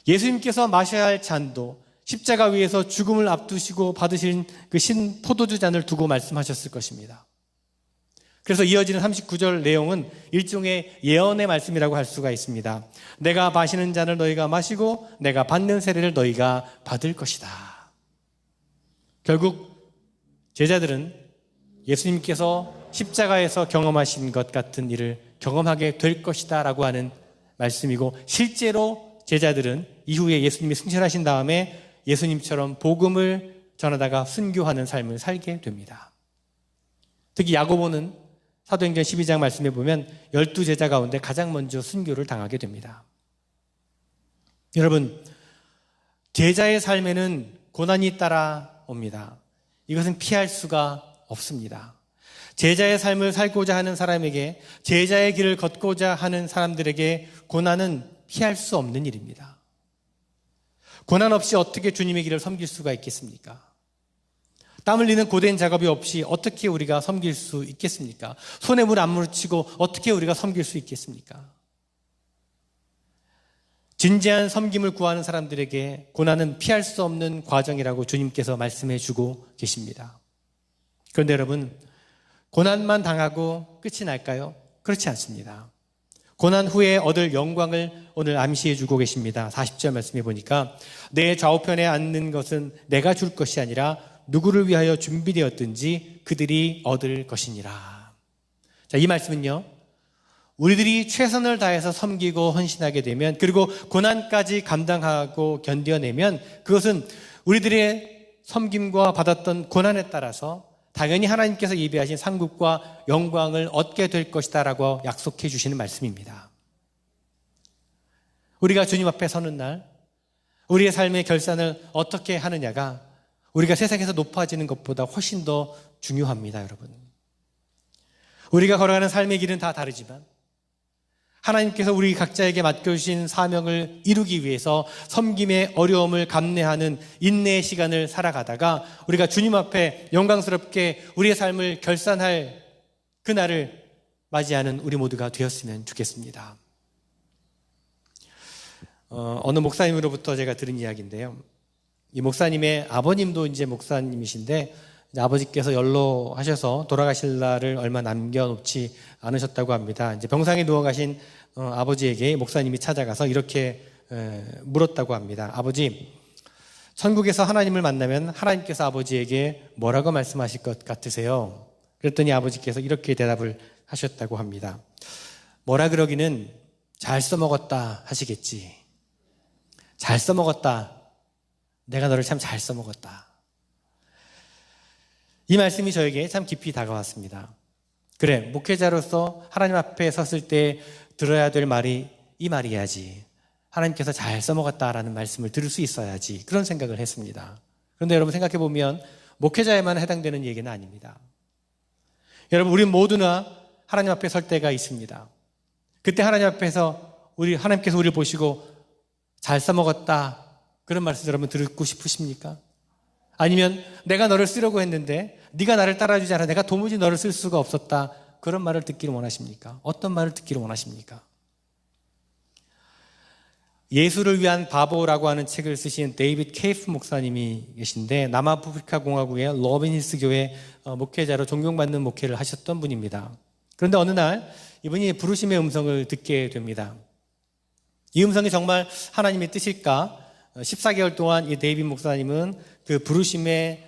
예수님께서 마셔야 할 잔도 십자가 위에서 죽음을 앞두시고 받으신 그 신 포도주 잔을 두고 말씀하셨을 것입니다. 그래서 이어지는 39절 내용은 일종의 예언의 말씀이라고 할 수가 있습니다. 내가 마시는 잔을 너희가 마시고 내가 받는 세례를 너희가 받을 것이다. 결국 제자들은 예수님께서 십자가에서 경험하신 것 같은 일을 경험하게 될 것이다 라고 하는 말씀이고, 실제로 제자들은 이후에 예수님이 승천하신 다음에 예수님처럼 복음을 전하다가 순교하는 삶을 살게 됩니다. 특히 야고보는 사도행전 12장 말씀에 보면 12제자 가운데 가장 먼저 순교를 당하게 됩니다. 여러분, 제자의 삶에는 고난이 따라옵니다. 이것은 피할 수가 없습니다. 제자의 삶을 살고자 하는 사람에게, 제자의 길을 걷고자 하는 사람들에게 고난은 피할 수 없는 일입니다. 고난 없이 어떻게 주님의 길을 섬길 수가 있겠습니까? 땀 흘리는 고된 작업이 없이 어떻게 우리가 섬길 수 있겠습니까? 손에 물 안 묻히고 어떻게 우리가 섬길 수 있겠습니까? 진지한 섬김을 구하는 사람들에게 고난은 피할 수 없는 과정이라고 주님께서 말씀해 주고 계십니다. 그런데 여러분, 고난만 당하고 끝이 날까요? 그렇지 않습니다. 고난 후에 얻을 영광을 오늘 암시해 주고 계십니다. 40절 말씀해 보니까 내 좌우편에 앉는 것은 내가 줄 것이 아니라 누구를 위하여 준비되었든지 그들이 얻을 것이니라. 자, 이 말씀은요, 우리들이 최선을 다해서 섬기고 헌신하게 되면, 그리고 고난까지 감당하고 견뎌내면 그것은 우리들의 섬김과 받았던 고난에 따라서 당연히 하나님께서 예비하신 상급과 영광을 얻게 될 것이다 라고 약속해 주시는 말씀입니다. 우리가 주님 앞에 서는 날 우리의 삶의 결산을 어떻게 하느냐가 우리가 세상에서 높아지는 것보다 훨씬 더 중요합니다. 여러분, 우리가 걸어가는 삶의 길은 다 다르지만 하나님께서 우리 각자에게 맡겨주신 사명을 이루기 위해서 섬김의 어려움을 감내하는 인내의 시간을 살아가다가 우리가 주님 앞에 영광스럽게 우리의 삶을 결산할 그날을 맞이하는 우리 모두가 되었으면 좋겠습니다. 어느 목사님으로부터 제가 들은 이야기인데요, 이 목사님의 아버님도 이제 목사님이신데 아버지께서 연로하셔서 돌아가실 날을 얼마 남겨놓지 않으셨다고 합니다. 이제 병상에 누워 가신 아버지에게 목사님이 찾아가서 이렇게 물었다고 합니다. 아버지, 천국에서 하나님을 만나면 하나님께서 아버지에게 뭐라고 말씀하실 것 같으세요? 그랬더니 아버지께서 이렇게 대답을 하셨다고 합니다. 뭐라 그러기는 잘 써먹었다 하시겠지. 잘 써먹었다. 내가 너를 참 잘 써먹었다. 이 말씀이 저에게 참 깊이 다가왔습니다. 그래, 목회자로서 하나님 앞에 섰을 때 들어야 될 말이 이 말이야지. 하나님께서 잘 써먹었다라는 말씀을 들을 수 있어야지. 그런 생각을 했습니다. 그런데 여러분, 생각해 보면 목회자에만 해당되는 얘기는 아닙니다. 여러분, 우리 모두나 하나님 앞에 설 때가 있습니다. 그때 하나님 앞에서 하나님께서 우리를 보시고 잘 써먹었다, 그런 말씀 여러분 듣고 싶으십니까? 아니면 내가 너를 쓰려고 했는데 네가 나를 따라주지 않아 내가 도무지 너를 쓸 수가 없었다, 그런 말을 듣기를 원하십니까? 어떤 말을 듣기를 원하십니까? 예수를 위한 바보라고 하는 책을 쓰신 데이빗 케이프 목사님이 계신데 남아프리카 공화국의 러빈힐스 교회 목회자로 존경받는 목회를 하셨던 분입니다. 그런데 어느 날 이분이 부르심의 음성을 듣게 됩니다. 이 음성이 정말 하나님의 뜻일까? 14개월 동안 이 데이빗 목사님은 그 부르심의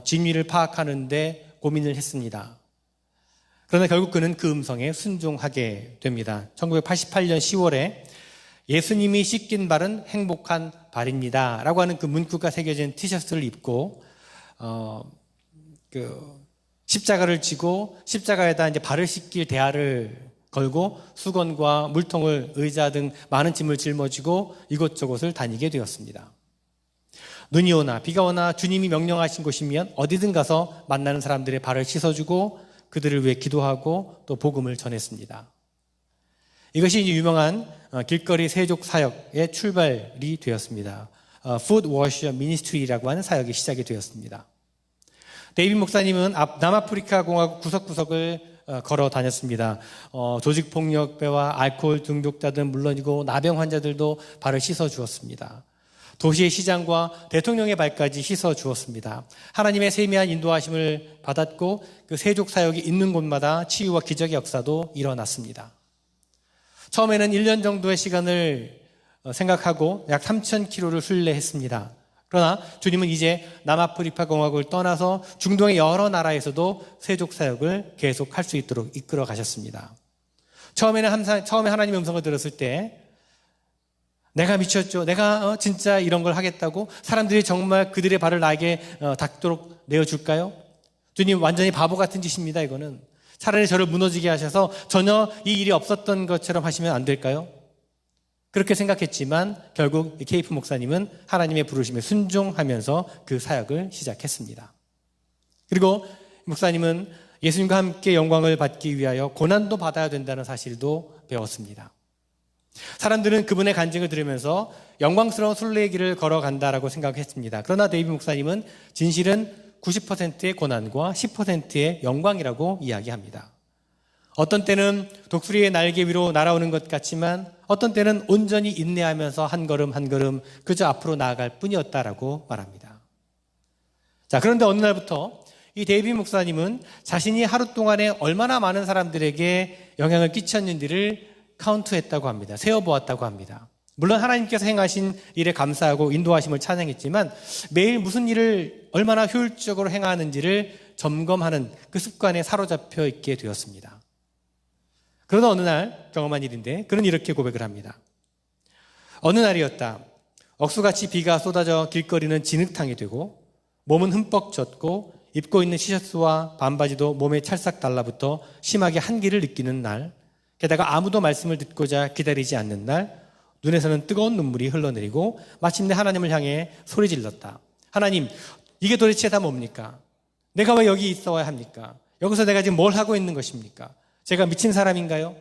진위를 파악하는데 고민을 했습니다. 그러나 결국 그는 그 음성에 순종하게 됩니다. 1988년 10월에 예수님이 씻긴 발은 행복한 발입니다 라고 하는 그 문구가 새겨진 티셔츠를 입고 십자가를 지고 십자가에다 이제 발을 씻길 대야를 걸고 수건과 물통을, 의자 등 많은 짐을 짊어지고 이곳저곳을 다니게 되었습니다. 눈이 오나 비가 오나 주님이 명령하신 곳이면 어디든 가서 만나는 사람들의 발을 씻어주고 그들을 위해 기도하고 또 복음을 전했습니다. 이것이 이제 유명한 길거리 세족 사역의 출발이 되었습니다. Food Washer Ministry라고 하는 사역이 시작이 되었습니다. 데이빗 목사님은 남아프리카 공화국 구석구석을 걸어 다녔습니다. 조직폭력배와 알코올 중독자들은 물론이고 나병 환자들도 발을 씻어 주었습니다. 도시의 시장과 대통령의 발까지 씻어 주었습니다. 하나님의 세미한 인도하심을 받았고 그 세족 사역이 있는 곳마다 치유와 기적의 역사도 일어났습니다. 처음에는 1년 정도의 시간을 생각하고 약 3,000km를 순례했습니다. 그러나 주님은 이제 남아프리카 공화국을 떠나서 중동의 여러 나라에서도 세족 사역을 계속할 수 있도록 이끌어 가셨습니다. 처음에 하나님의 음성을 들었을 때 내가 미쳤죠. 내가 진짜 이런 걸 하겠다고 사람들이 정말 그들의 발을 나에게 닿도록 내어줄까요? 주님 완전히 바보 같은 짓입니다. 이거는 차라리 저를 무너지게 하셔서 전혀 이 일이 없었던 것처럼 하시면 안 될까요? 그렇게 생각했지만 결국 케이프 목사님은 하나님의 부르심에 순종하면서 그 사역을 시작했습니다. 그리고 목사님은 예수님과 함께 영광을 받기 위하여 고난도 받아야 된다는 사실도 배웠습니다. 사람들은 그분의 간증을 들으면서 영광스러운 순례의 길을 걸어간다라고 생각했습니다. 그러나 데이비 목사님은 진실은 90%의 고난과 10%의 영광이라고 이야기합니다. 어떤 때는 독수리의 날개 위로 날아오는 것 같지만 어떤 때는 온전히 인내하면서 한 걸음 한 걸음 그저 앞으로 나아갈 뿐이었다라고 말합니다. 자, 그런데 어느 날부터 이 데이비 목사님은 자신이 하루 동안에 얼마나 많은 사람들에게 영향을 끼쳤는지를 카운트했다고 합니다. 세어보았다고 합니다. 물론 하나님께서 행하신 일에 감사하고 인도하심을 찬양했지만 매일 무슨 일을 얼마나 효율적으로 행하는지를 점검하는 그 습관에 사로잡혀 있게 되었습니다. 그러나 어느 날 경험한 일인데 그는 이렇게 고백을 합니다. 어느 날이었다. 억수같이 비가 쏟아져 길거리는 진흙탕이 되고 몸은 흠뻑 젖고 입고 있는 티셔츠와 반바지도 몸에 찰싹 달라붙어 심하게 한기를 느끼는 날, 게다가 아무도 말씀을 듣고자 기다리지 않는 날, 눈에서는 뜨거운 눈물이 흘러내리고 마침내 하나님을 향해 소리 질렀다. 하나님, 이게 도대체 다 뭡니까? 내가 왜 여기 있어야 합니까? 여기서 내가 지금 뭘 하고 있는 것입니까? 제가 미친 사람인가요?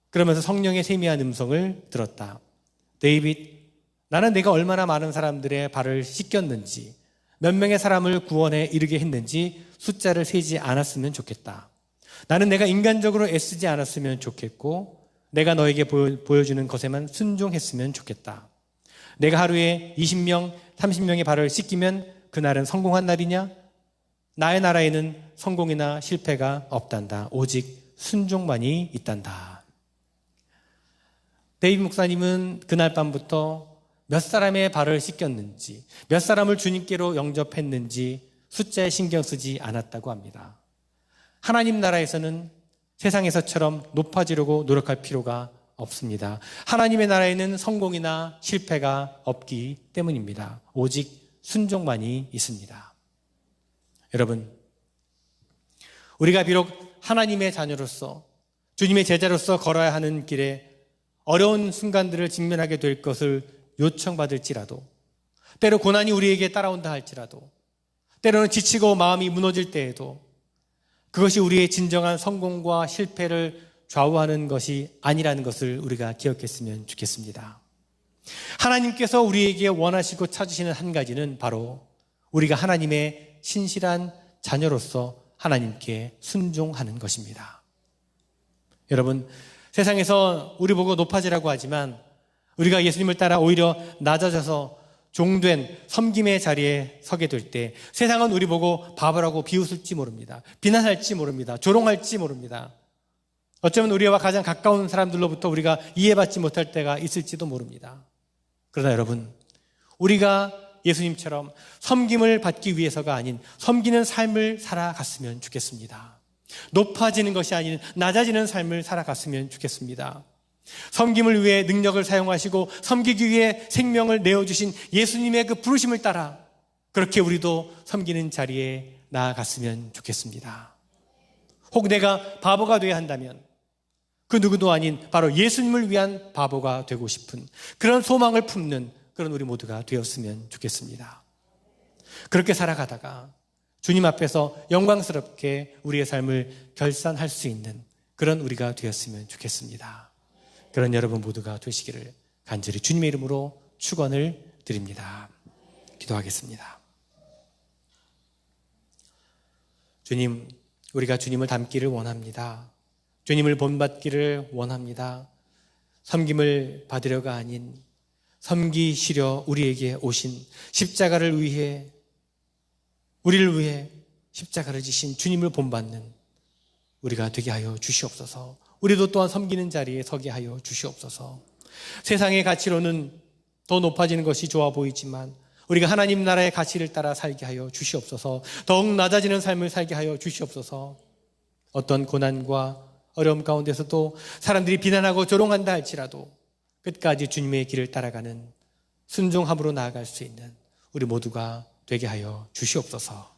그러면서 성령의 세미한 음성을 들었다. 데이빗, 나는 내가 얼마나 많은 사람들의 발을 씻겼는지, 몇 명의 사람을 구원에 이르게 했는지 숫자를 세지 않았으면 좋겠다. 나는 내가 인간적으로 애쓰지 않았으면 좋겠고 내가 너에게 보여주는 것에만 순종했으면 좋겠다. 내가 하루에 20명, 30명의 발을 씻기면 그날은 성공한 날이냐? 나의 나라에는 성공이나 실패가 없단다. 오직 순종만이 있단다. 데이비 목사님은 그날 밤부터 몇 사람의 발을 씻겼는지, 몇 사람을 주님께로 영접했는지 숫자에 신경 쓰지 않았다고 합니다. 하나님 나라에서는 세상에서처럼 높아지려고 노력할 필요가 없습니다. 하나님의 나라에는 성공이나 실패가 없기 때문입니다. 오직 순종만이 있습니다. 여러분, 우리가 비록 하나님의 자녀로서 주님의 제자로서 걸어야 하는 길에 어려운 순간들을 직면하게 될 것을 요청받을지라도, 때로 고난이 우리에게 따라온다 할지라도, 때로는 지치고 마음이 무너질 때에도 그것이 우리의 진정한 성공과 실패를 좌우하는 것이 아니라는 것을 우리가 기억했으면 좋겠습니다. 하나님께서 우리에게 원하시고 찾으시는 한 가지는 바로 우리가 하나님의 신실한 자녀로서 하나님께 순종하는 것입니다. 여러분, 세상에서 우리 보고 높아지라고 하지만 우리가 예수님을 따라 오히려 낮아져서 종된 섬김의 자리에 서게 될 때 세상은 우리 보고 바보라고 비웃을지 모릅니다. 비난할지 모릅니다. 조롱할지 모릅니다. 어쩌면 우리와 가장 가까운 사람들로부터 우리가 이해받지 못할 때가 있을지도 모릅니다. 그러나 여러분, 우리가 예수님처럼 섬김을 받기 위해서가 아닌 섬기는 삶을 살아갔으면 좋겠습니다. 높아지는 것이 아닌 낮아지는 삶을 살아갔으면 좋겠습니다. 섬김을 위해 능력을 사용하시고 섬기기 위해 생명을 내어주신 예수님의 그 부르심을 따라 그렇게 우리도 섬기는 자리에 나아갔으면 좋겠습니다. 혹 내가 바보가 되어야 한다면 그 누구도 아닌 바로 예수님을 위한 바보가 되고 싶은 그런 소망을 품는 그런 우리 모두가 되었으면 좋겠습니다. 그렇게 살아가다가 주님 앞에서 영광스럽게 우리의 삶을 결산할 수 있는 그런 우리가 되었으면 좋겠습니다. 그런 여러분 모두가 되시기를 간절히 주님의 이름으로 축원을 드립니다. 기도하겠습니다. 주님, 우리가 주님을 닮기를 원합니다. 주님을 본받기를 원합니다. 섬김을 받으려가 아닌 섬기시려 우리에게 오신 십자가를 위해, 우리를 위해 십자가를 지신 주님을 본받는 우리가 되게 하여 주시옵소서. 우리도 또한 섬기는 자리에 서게 하여 주시옵소서. 세상의 가치로는 더 높아지는 것이 좋아 보이지만 우리가 하나님 나라의 가치를 따라 살게 하여 주시옵소서. 더욱 낮아지는 삶을 살게 하여 주시옵소서. 어떤 고난과 어려움 가운데서도 사람들이 비난하고 조롱한다 할지라도 끝까지 주님의 길을 따라가는 순종함으로 나아갈 수 있는 우리 모두가 되게 하여 주시옵소서.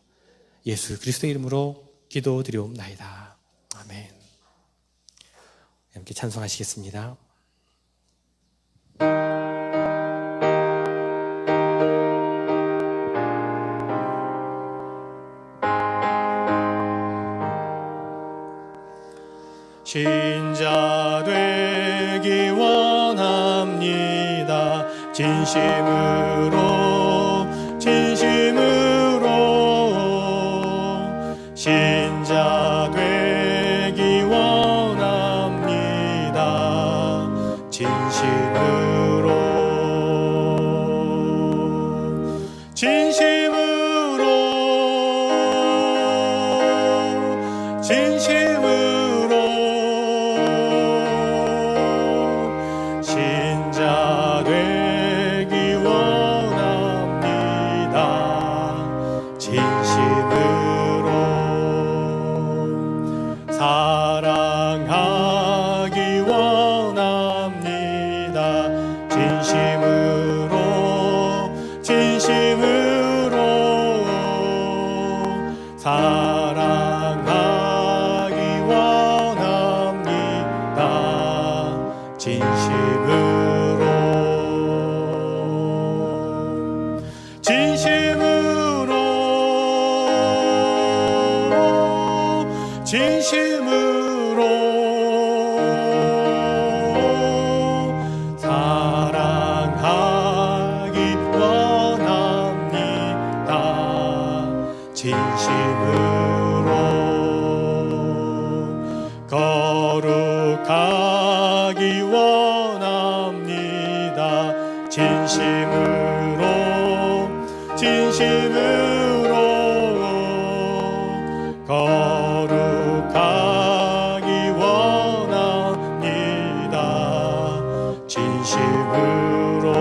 예수 그리스도의 이름으로 기도드리옵나이다. 아멘. 함께 찬송하시겠습니다. 신자 되기 원합니다. 진심으로 신자 되기 원합니다. 진심으로 신자 되기 원합니다. 진심으로 사랑하기 원합니다. 진심으로 사랑하기 원합니다. 진심으로 사랑하기 원합니다. 진심으로 거룩하기 원합니다. 진심으로 거룩하기 원합니다. 진심으로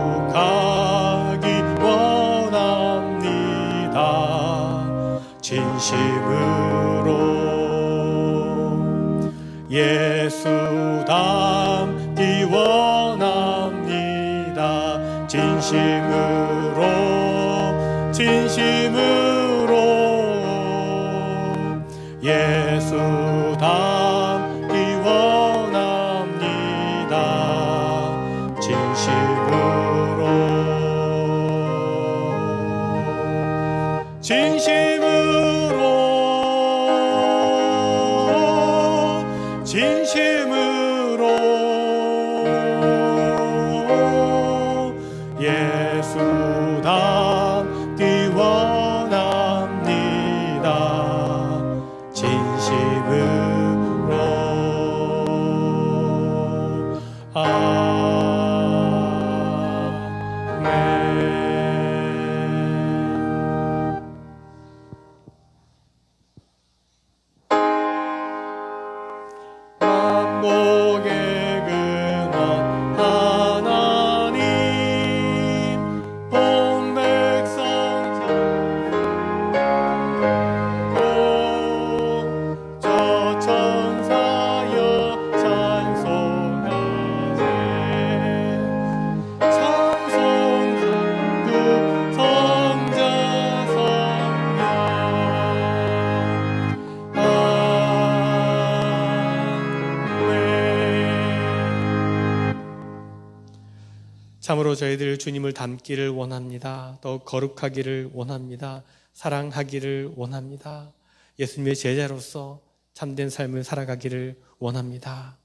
거룩하기 원합니다. 진심으로 예수 닮기 원합니다. 진심으로 예수 닮기 원합니다. 진심으로 예수 닮기 원합니다. 진심으로 만복의 근원 하나님 본 백성 찾고 저 천사여 찬송하세 찬송상구 성자 성령 참으로 저희들 주님을 닮기를 원합니다. 더욱 거룩하기를 원합니다. 사랑하기를 원합니다. 예수님의 제자로서 참된 삶을 살아가기를 원합니다.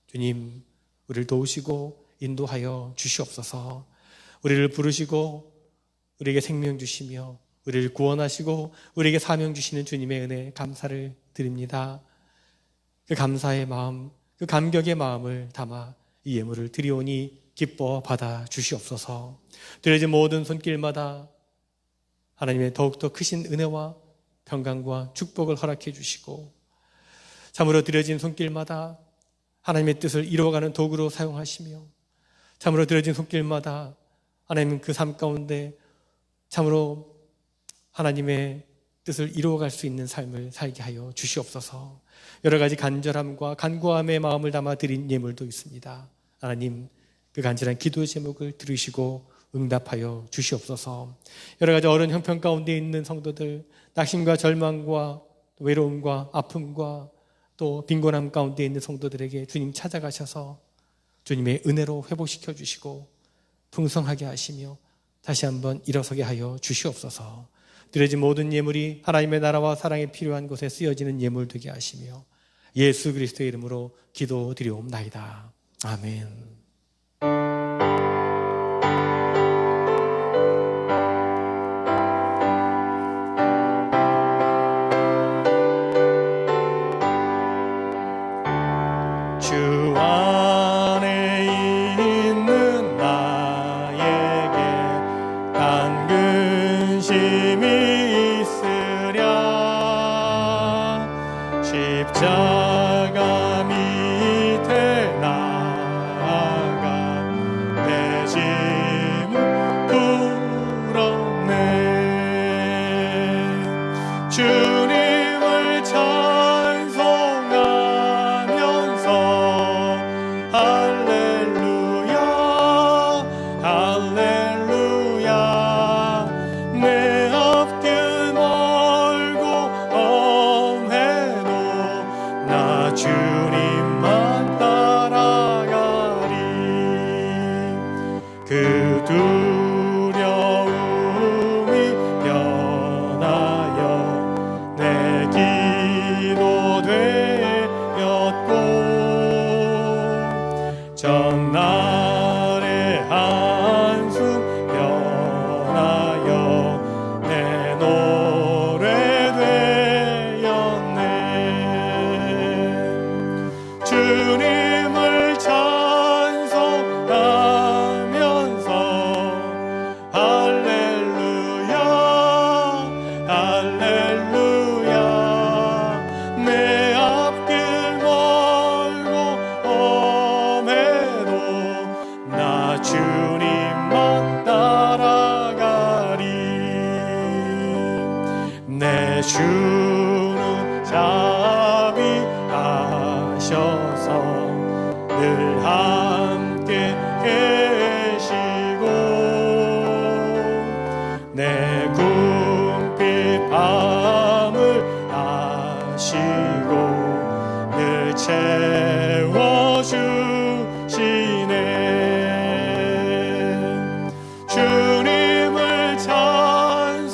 주님, 우리를 도우시고 인도하여 주시옵소서. 우리를 부르시고 우리에게 생명 주시며 우리를 구원하시고 우리에게 사명 주시는 주님의 은혜 감사를 드립니다. 그 감사의 마음, 그 감격의 마음을 담아 이 예물을 드리오니 기뻐 받아 주시옵소서. 드려진 모든 손길마다 하나님의 더욱더 크신 은혜와 평강과 축복을 허락해 주시고 참으로 드려진 손길마다 하나님의 뜻을 이루어가는 도구로 사용하시며 참으로 드려진 손길마다 하나님 그 삶 가운데 참으로 하나님의 뜻을 이루어갈 수 있는 삶을 살게 하여 주시옵소서. 여러 가지 간절함과 간구함의 마음을 담아 드린 예물도 있습니다. 하나님, 그 간절한 기도 제목을 들으시고 응답하여 주시옵소서. 여러 가지 어려운 형편 가운데 있는 성도들, 낙심과 절망과 외로움과 아픔과 또 빈곤함 가운데 있는 성도들에게 주님 찾아가셔서 주님의 은혜로 회복시켜 주시고 풍성하게 하시며 다시 한번 일어서게 하여 주시옵소서. 드려진 모든 예물이 하나님의 나라와 사랑에 필요한 곳에 쓰여지는 예물 되게 하시며 예수 그리스도의 이름으로 기도드리옵나이다. 아멘. 주 안에 있는 나에게 단 근심이 있으랴 십자가 밑에 나아가 내 짐을 풀었네. 주님을 찬송하면서 할렐루야 할렐루야 내 앞길 멀고 험해도 나 주님만 따라가리. 그 두려움이 변하여 내 기도 되었고 전날의 한숨 변하여 내 노래 되었네. 주님을 찬송하면서 할렐루야 할렐루야 내 앞길 멀고 험해도 나 주님만 따라가리. 내 주는 자비하셔서 늘 함께 계시고 내 궁핍 밤을 아시고 늘 채워주시네. 주님을 찬송하면서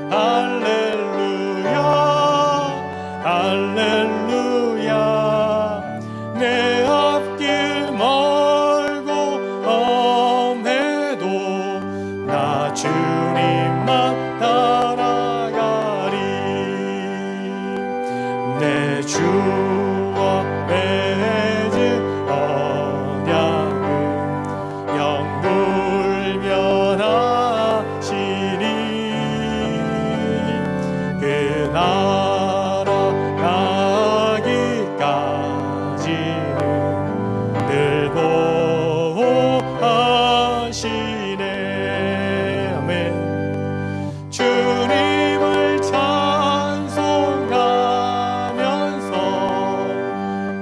할렐루야 할렐루야 내 앞길 멀고 험해도 나 주님만 따라가리. 내 주와 맺은 언약을 영불면 하시니 그 나라 가기까지는 늘 보호하시네. 아멘. 주님을 찬송하면서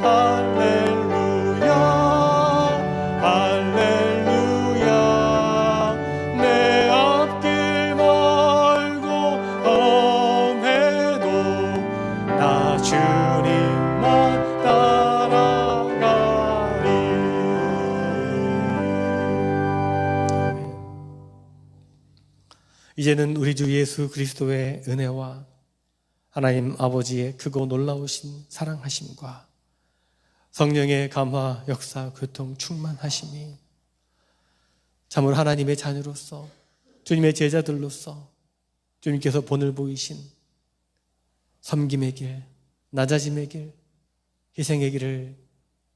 할렐루야 할렐루야 내 앞길 멀고 험해도 이제는 우리 주 예수 그리스도의 은혜와 하나님 아버지의 크고 놀라우신 사랑하심과 성령의 감화, 역사, 교통, 충만하심이 참으로 하나님의 자녀로서 주님의 제자들로서 주님께서 본을 보이신 섬김의 길, 낮아짐의 길, 희생의 길을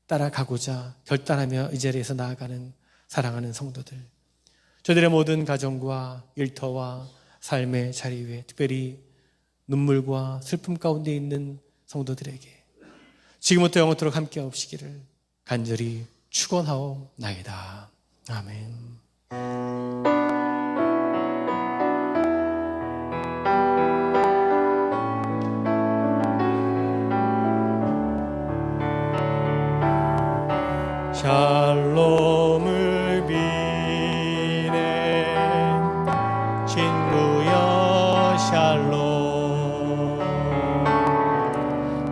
따라가고자 결단하며 이 자리에서 나아가는 사랑하는 성도들, 저들의 모든 가정과 일터와 삶의 자리 위에 특별히 눈물과 슬픔 가운데 있는 성도들에게 지금부터 영원토록 함께 하옵시기를 간절히 축원하옵나이다. 아멘. 샬롬을 비네 친구여 샬롬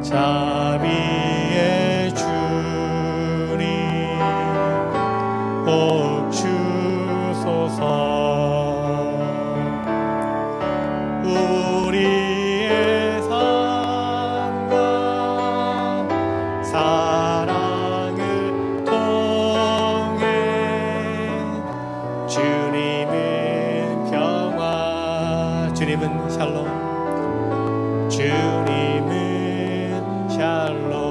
자비의 주님 복 주소서 우리의 삶과 사랑을 통해 주님은 평화, 주님은 샬롬, 주님은 샬롬.